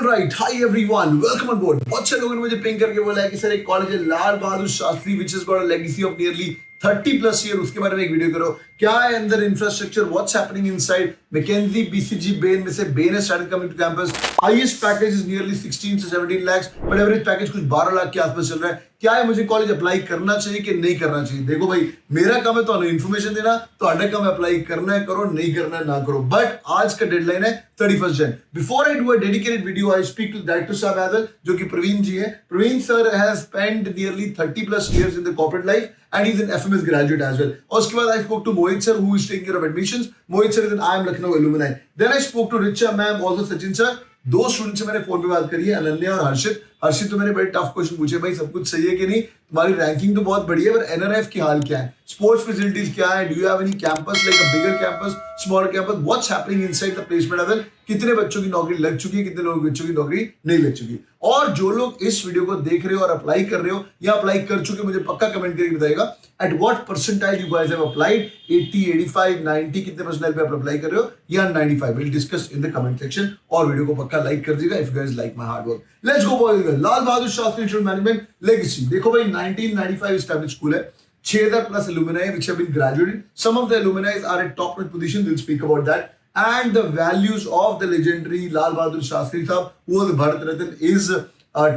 Alright, hi everyone, welcome on board. बहुत से लोगों ने मुझे पिंग करके बोला है कि सर एक कॉलेज है लाल Bahadur Shastri which has got a legacy of nearly 30 plus year, उसके बारे में एक वीडियो करो. क्या है अंदर infrastructure, what's happening inside. McKinsey BCG Bain में से Bain has started coming to campus. Highest package is nearly 16 से 17 lakhs, बट एवरेज पैकेज कुछ 12 लाख के आसपास चल रहा है. क्या है, मुझे कॉलेज अप्लाई करना चाहिए कि नहीं करना चाहिए? देखो भाई, मेरा काम है तो इन्फॉर्मेशन देना, तो अड्डा काम अप्लाई करना है करो, नहीं करना है ना करो. बट आज का डेडलाइन है 31 Jan. Before I do a dedicated video, I speak to director साहब एज वेल, जो कि प्रवीण जी है. Praveen sir has spend nearly 30 plus years in the corporate life and he's an FMS graduate as well. और उसके बाद I spoke to Mohit sir who is taking care of admissions. Mohit sir is an IIM Lucknow alumni. Then I spoke to Richa ma'am, also Sachin sir. दो student से मैंने phone पे बात करी है, अनन्या और हर्षित. हर्षित तो मैंने बड़े टफ क्वेश्चन पूछे, भाई सब कुछ सही है कि नहीं, तुम्हारी रैंकिंग तो बहुत बढ़िया है, पर एनआरएफ की हाल क्या है, स्पोर्ट्स फैसिलिटीज क्या है, do you have any campus like a bigger campus, small campus, what's happening inside the placement edge, कितने बच्चों की नौकरी लग चुकी है, कितने लोग बच्चों की नौकरी नहीं लग चुकी. और जो लोग इस वीडियो को देख रहे हो और अप्लाई कर रहे हो या अप्लाई कर चुके, मुझे पक्का कमेंट करके बताइएगा at what percentile you guys have applied. 80, 85, 90 कितने परसेंटाइल पे आप अप्लाई कर रहे हो, या 95. Will discuss in the comment section. और वीडियो को पक्का लाइक कर दीजिएगा if you guys like my hard work. Let's go boys. Lal Bahadur Shastri institute management legacy. देखो भाई, 1995 established स्कूल है, 6000 plus alumni which have been graduated. Some of the alumni are at top notch position. We'll speak about that. And the values of the legendary Lal Bahadur Shastri Sahab, who was Bharat Ratna, is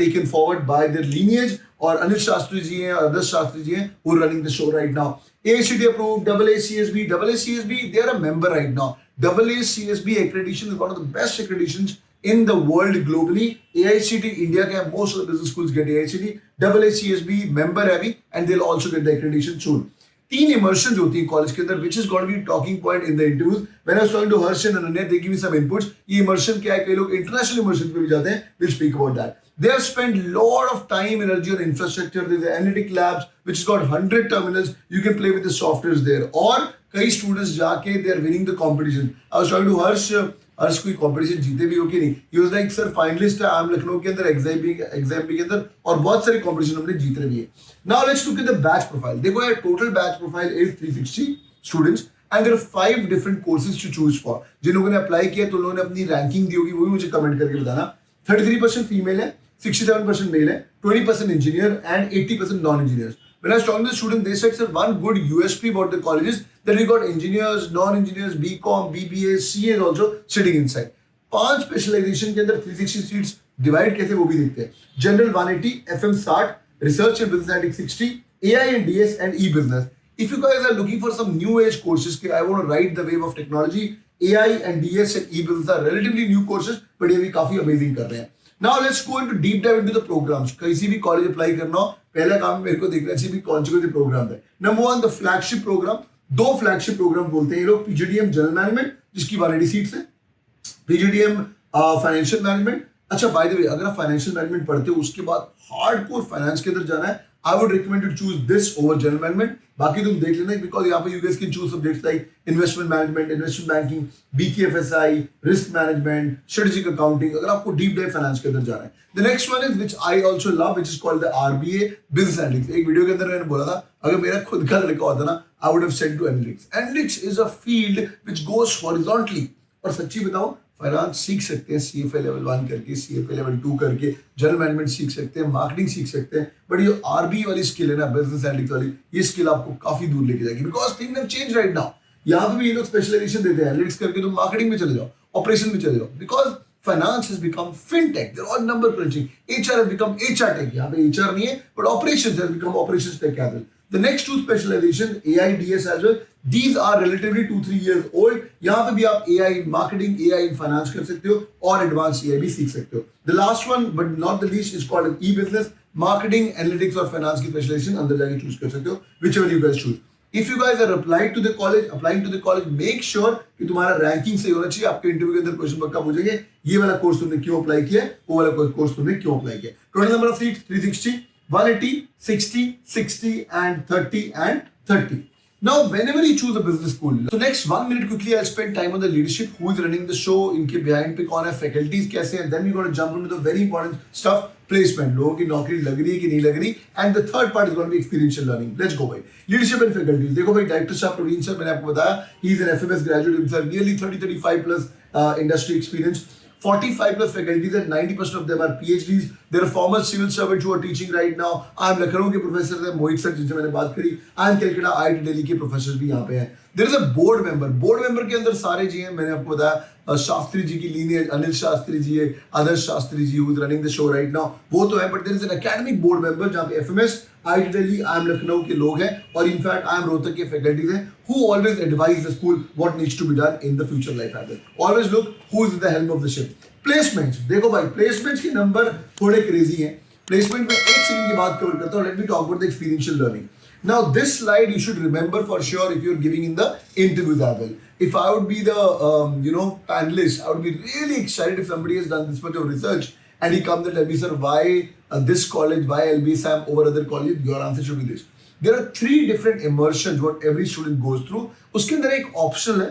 taken forward by their lineage. और अनिल शास्त्री जी हैं और आदर्श शास्त्री जी हैं who are running the show right now. AICTE approved, AACSB, they are a member right now. AACSB accreditation is one of the best accreditations in the world globally. AICTE India के most of the business schools get AICTE. AACSB member है अभी, and they'll also get the accreditation soon. 3 immersions होती हैं college के अंदर, which is going to be talking point in the interviews. When I was talking to Harsh and Ananya, they give me some inputs. ये immersion क्या है, कई लोग international immersion पे भी जाते हैं. We'll speak about that. They have spent lot of time, energy on infrastructure. There's the analytic labs, which has got 100 terminals. You can play with the softwares there. और कई students जाके they are winning the competition. I was talking to Harsh कोई competition जीते भी हो कि नहीं. He was like, sir finalist है IIM लखनऊ के अंदर, एग्जाम के अंदर, और बहुत सारे कंपटीशन हमने जीत रहे भी है. Now let's look at the batch profile. देखो यार, total batch profile is 360 students and there are 5 different courses to choose for. जिन लोगों ने अप्लाई किया तो उन्होंने अपनी रैंकिंग दी होगी, वो भी मुझे कमेंट करके बताना. 33% फीमेल है, 67% मेल है, 20% engineer and 80% non engineers. When I was talking to the student, they said, sir, one good USP about the colleges that we got engineers, non-engineers, BCom, BBA, CA also sitting inside. 5 specialisation के अंदर 360 seats divide कैसे, वो भी देखते हैं. General 180, FM 60, research and business analytics 60, AI and DS and e-business. If you guys are looking for some new age courses, I want to ride the wave of technology, AI and DS and e-business are relatively new courses, but ये भी काफी amazing कर रहे हैं. Now let's go into deep dive into the programs. किसी भी college apply करना हो, पहला काम मेरे को देखना चाहिए कौन से प्रोग्राम है. Number 1, the flagship programme. 2 flagship programme बोलते हैं ये लोग. PGDM जनरल मैनेजमेंट, जिसकी 180 सीट्स है. PGDM financial management. अच्छा, बाय द वे, अगर आप फाइनेंशियल मैनेजमेंट पढ़ते हो, उसके बाद हार्डकोर फाइनेंस के अंदर जाना है, I would recommend to choose this over general management. बाकी तुम देख लेना, because यहाँ पे you guys can choose subjects like investment management, investment banking, BKFSI, risk management, strategic accounting. अगर आपको deep dive finance के अंदर जाना है. The next one is which I also love, which is called the RBA business analytics. एक video के अंदर मैंने बोला था, अगर मेरा खुद का लड़का होता ना, I would have sent to analytics. Analytics is a field which goes horizontally. और सच्ची बताऊं, फाइनेंस सीख सकते हैं CFA लेवल 1 करके, CFA लेवल 2 करके, जनरल मैनेजमेंट सीख सकते हैं, मार्केटिंग सीख सकते हैं, बट ये RBA वाली स्किल है ना, बिजनेस एनालिटिक्स वाली, ये स्किल आपको काफी दूर लेके जाएगी. Because things have change right now. यहाँ पे भी ये लोग स्पेशलाइजेशन देते हैं, एनालिटिक्स करके तुम मार्केटिंग में चले जाओ, ऑपरेशन में चले जाओ. Because finance has become fintech, there are number crunching. HR has become HR tech. यहाँ पे HR नहीं है, but operations has become operations tech as well. The next 2 specialization, AI, DS as well, these are relatively 2-3 years old. यहाँ पे भी आप AI in marketing, AI in finance कर सकते हो, और advanced AI भी सीख सकते हो. The last one, but not the least, is called e-business. Marketing, analytics और finance की specialization अंदर जाके choose कर सकते हो, whichever you guys choose. If you guys are applying to the college, make sure कि तुम्हारा रैंकिंग सही होना चाहिए. आपके इंटरव्यू के अंदर क्वेश्चन पक्का पूछेंगे, ये वाला कोर्स तुमने क्यों अप्लाई किया, वो वाला कोर्स तुमने क्यों अप्लाई किया. Total number of seats 360, 180, 60, 60 and 30 and 30. Now, whenever you choose a business school, so next 1 minute quickly, I'll spend time on the leadership, who is running the show, इनके behind पे कौन है, faculties कैसे हैं, then we're going to jump into the very important stuff, placement, लोगों की नौकरी लग रही है कि नहीं लग रही, and the third part is going to be experiential learning. Let's go भाई. Leadership and faculties. देखो भाई, डायरेक्टर साहब प्रवीण सर, मैंने आपको बताया, he is an FMS graduate himself, nearly 30-35 plus industry experience. 45 plus faculties and 90% of them are PhDs. There are former civil servants who are teaching right now. I am Lucknow के professor थे मोहित sir जिनसे मैंने बात करी. I am Calcutta IIT Delhi के professors भी यहाँ पे हैं. There is a board member. Board member के अंदर सारे जी हैं. मैंने आपको बताया शास्त्री जी की lineage, अनिल शास्त्री जी है, आदर्श Shastri ji who is running the show right now. वो तो है, but there is an academic board member जहाँ पे FMS IIT Delhi, I am Lucknow के लोग हैं और in fact I am Rohtak के faculties हैं who always advise the school what needs to be done in the future life. Always look who is at the helm of the ship. Placements, देखो भाई placements के number थोड़े crazy हैं. Placement में एक second की बात कवर करता हूँ. Let me talk about the experiential learning. Now this slide you should remember for sure if you're giving in the interviews as well. If I would be the panelist, I would be really excited if somebody has done this much of research and he comes and tell me, sir, why this college, why LBSAM over other colleges? Your answer should be this. There are 3 different immersions what every student goes through. उसके अंदर एक optional है,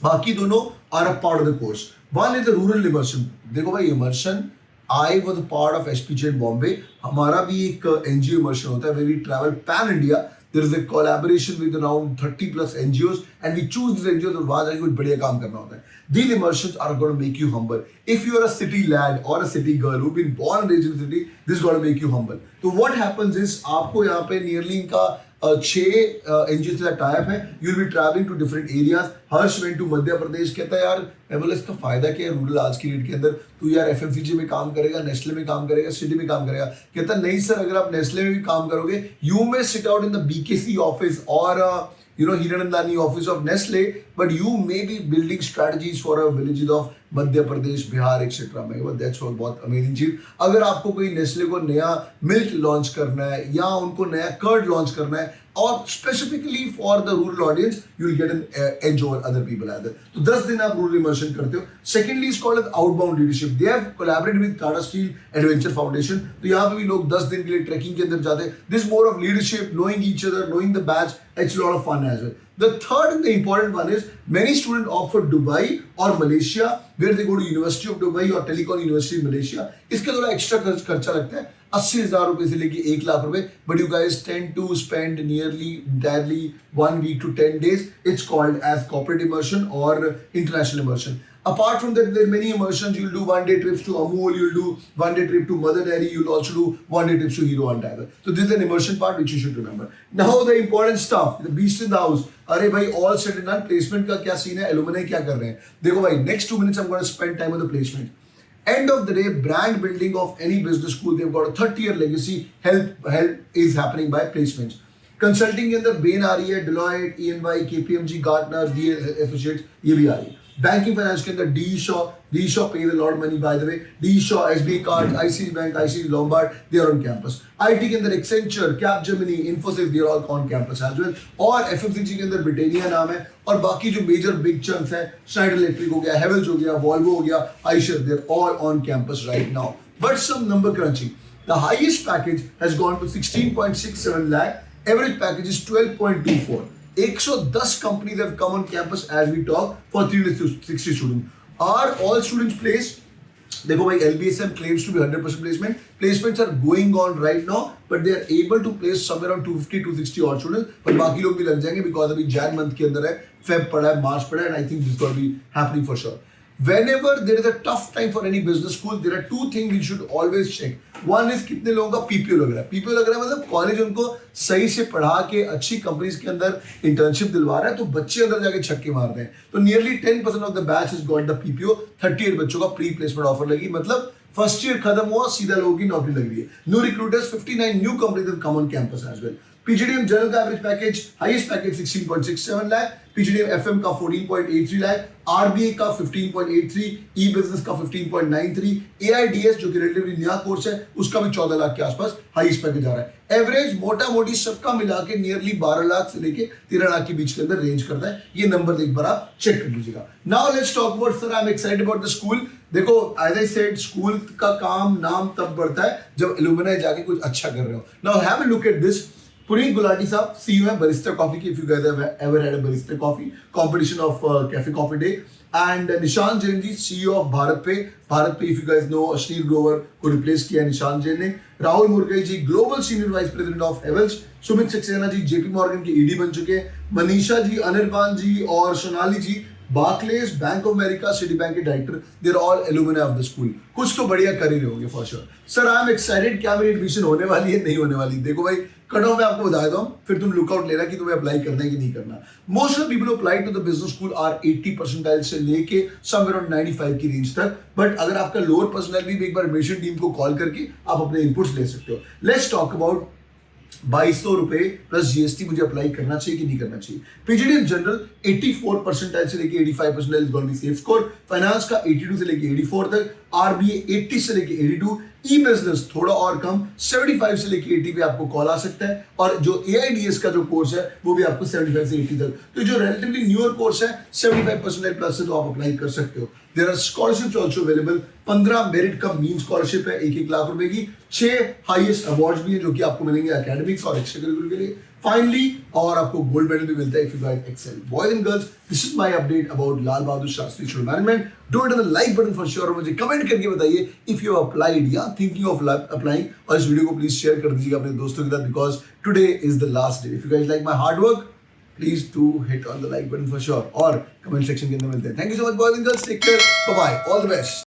बाकी दोनों are a part of the course. One is the rural immersion. देखो भाई immersion, I was a part of SPJ in Bombay. हमारा भी एक NGO immersion होता है where we travel pan India. There is a collaboration with around 30 plus NGOs and we choose these NGOs और वहाँ जाके कुछ बढ़िया काम करना होता है. These immersions are going to make you humble. If you are a city lad or a city girl who've been born and raised in the city, this is going to make you humble. So what happens is आपको यहाँ पे nearly इनका 6 NGOs का type है. You'll be traveling to different areas. Harsh went to Madhya Pradesh. कहता है यार मैं बोला इसका फायदा क्या है रूरल आज की डेट के अंदर? तू यार FMCG में काम करेगा, नेस्ले में काम करेगा, सिटी में काम करेगा. कहता नहीं सर, अगर आप नेस्ले में भी काम करोगे, you may sit out in the BKC office or Hiranandani office of Nestle, but you may be building strategies for a villages of Madhya Pradesh, Bihar etcetera में. दैट्स बहुत अमेजिंग चीज. अगर आपको कोई नेस्ले को नया मिल्क लॉन्च करना है या उनको नया कर्ड लॉन्च करना है और specifically for the rural audience you will get an edge over other people edge. तो 10 दिन आप रूरल इमर्शन करते हो. Secondly is called outbound leadership. They have collaborated with Tata Steel Adventure Foundation. तो यहाँ पे भी लोग 10 दिन के लिए ट्रैकिंग के अंदर जाते हैं. This more of leadership, knowing each other, knowing the batch. It's a lot of fun as well. The third and the important one is many students opt for Dubai or Malaysia where they go to University of Dubai or Telecom University in Malaysia. इसका थोड़ा extra खर्चा लगता है 80,000 रुपए से लेके 1 लाख रुपए. But you guys tend to spend nearly entirely 1 week to 10 days. It's called as corporate immersion or international immersion. Apart from that, there are many immersions. You'll do 1-day trips to Amul, you'll do 1-day trip to Mother Dairy, you'll also do 1-day trips to Hero and Tiger. So this is an immersion part which you should remember. Now the important stuff, the beast in the house. अरे भाई all said and done, placement का क्या scene है, alumni क्या कर रहे हैं? देखो भाई, next 2 minutes I'm going to spend time on the placement. End of the day, brand building of any business school, they've got a 30-year legacy. Help is happening by placements. Consulting के अंदर Bain आ रही है, Deloitte, EY, KPMG, Gartner, DA Associates, ये भी आ रही है. Banking finance के अंदर D Shaw pays a lot of money by the way. D Shaw, SBI Cards, ICICI Bank, ICICI Lombard, they are on campus. IT के अंदर Accenture, Capgemini, Infosys, they are all on campus as well. और FMCG के अंदर Britannia नाम है और बाकी जो major big chunks हैं, Schneider Electric हो गया, Havells हो गया, Volvo हो गया, Eicher, they are all on campus right now. But some number crunching. The highest package has gone to 16.67 lakh. Average package is 12.24. 110 companies have come on campus as we talk for 360 students. Are all students placed? देखो भाई LBSM claims to be 100% placement. Placements are going on right now, but they are able to place somewhere around 250-260 odd students. but बाकी लोग भी लग जाएंगे because अभी Jan month के अंदर है, Feb पड़ा है, March पड़ा है, and I think this is going to be happening for sure. Whenever there is a tough time for any business school, there are 2 things we should always check. One is कितने लोगों का PPO लग रहा है. PPO लग रहा है मतलब कॉलेज उनको सही से पढ़ा के अच्छी कंपनीज के अंदर इंटर्नशिप दिलवा रहा है, तो बच्चे अंदर जाके छक्के मार रहे हैं. तो nearly 10% of the batch has got the PPO. 38 बच्चों का प्री प्लेसमेंट ऑफर लगी. मतलब फर्स्ट ईयर खत्म हुआ, सीधा लोगों की नौकरी लग रही है. New recruiters 59 new companies have come on campus as well. PGDM general का average package, highest package 16.67 lakh. PGDM FM का 14.83 लाख. RBA का 15.83, e-business का 15.93, AIDS जो कि रिलेटिवली नया कोर्स है उसका भी 14 लाख के आसपास हाईएस्ट पैकेज आ रहा है. एवरेज मोटा मोटी सबका मिला के नियरली 12 लाख से लेके 13 लाख के बीच के अंदर रेंज करता है. ये नंबर एक बार आप चेक कर लीजिएगा. Now let's talk about sir, I am excited about the school. देखो एज आई सेड, स्कूल का काम नाम तब बढ़ता है जब एलुमनाई जाके कुछ अच्छा कर रहे हो. Now have a look at this. Puneet Gulati साहब CEO है Barista Coffee की. If you guys have ever had a Barista Coffee competition of Cafe Coffee Day. And Nishant Jain ji CEO of Bharat Pe. if you guys know, Ashneer Grover को replace किया निशांत जैन ने. राहुल मुर्गई जी Global Senior Vice President of Havells. Sumit Saxena ji JP Morgan के ED बन चुके हैं. मनीषा जी, अनिर्बान जी और Sonali ji Barclays, Bank of America, Citibank के director, they are all alumni of the school. कुछ तो बढ़िया कर ही रहे होंगे for sure. Sir I am excited, क्या मेरी एडमिशन होने वाली है नहीं होने वाली? देखो भाई, कट ऑफ मैं आपको बता देता हूँ, फिर तुम लुकआउट लेना कि तुम्हें अप्लाई करना है कि नहीं करना। Most of people apply to the business school are 80 percentile से लेके समवेयर अराउंड 95 की रेंज तक। बट अगर आपका लोअर परसेंटाइल भी एक बार एडमिशन टीम को कॉल करके आप अपने इनपुट्स ले सकते हो। लेट्स टॉक अबाउट 2200 रुपए प्लस जीएसटी मुझे अप्लाई करना चाहिए कि नहीं करना चाहिए। पीजीडी इन जनरल 84 परसेंटाइल से लेके 85 percentile is going to be safe score. Finance का 82 से लेके 84 तक, आरबीए 80 से लेके 82, ई बिजनेस थोड़ा और कम 75 से लेके 80 पे आपको कॉल आ सकता है। और जो एआईडीएस का जो कोर्स है वो भी आपको 75 से 80 तक। तो जो रिलेटिवली न्यूअर कोर्स है 75 परसेंटाइल प्लस से तो आप अप्लाई कर सकते हो। There are scholarships also available. 15 merit का मीन स्कॉलरशिप है 1-1 लाख रुपए की। 6 हाईएस्ट अवार्ड्स भी है जो कि आपको मिलेंगे एकेडमिक्स और एक्स्ट्रा करिकुलर के लिए। फाइनली और आपको गोल्ड मेडल भी मिलता है if you guys excel. Boys and girls, this is my update about Lal Bahadur Shastri school management. Do it on the like button for sure. मुझे कमेंट करके बताइए इफ यू अप्लाइड या थिंकिंग ऑफ अप्लाइंग। और इस video को प्लीज शेयर कर दीजिएगा अपने दोस्तों के साथ, because today is the last day. If you guys like my hard work, please do hit on the like button for sure और comment section के अंदर मिलते हैं। Thank you so much boys and girls, take care, bye bye, all the best।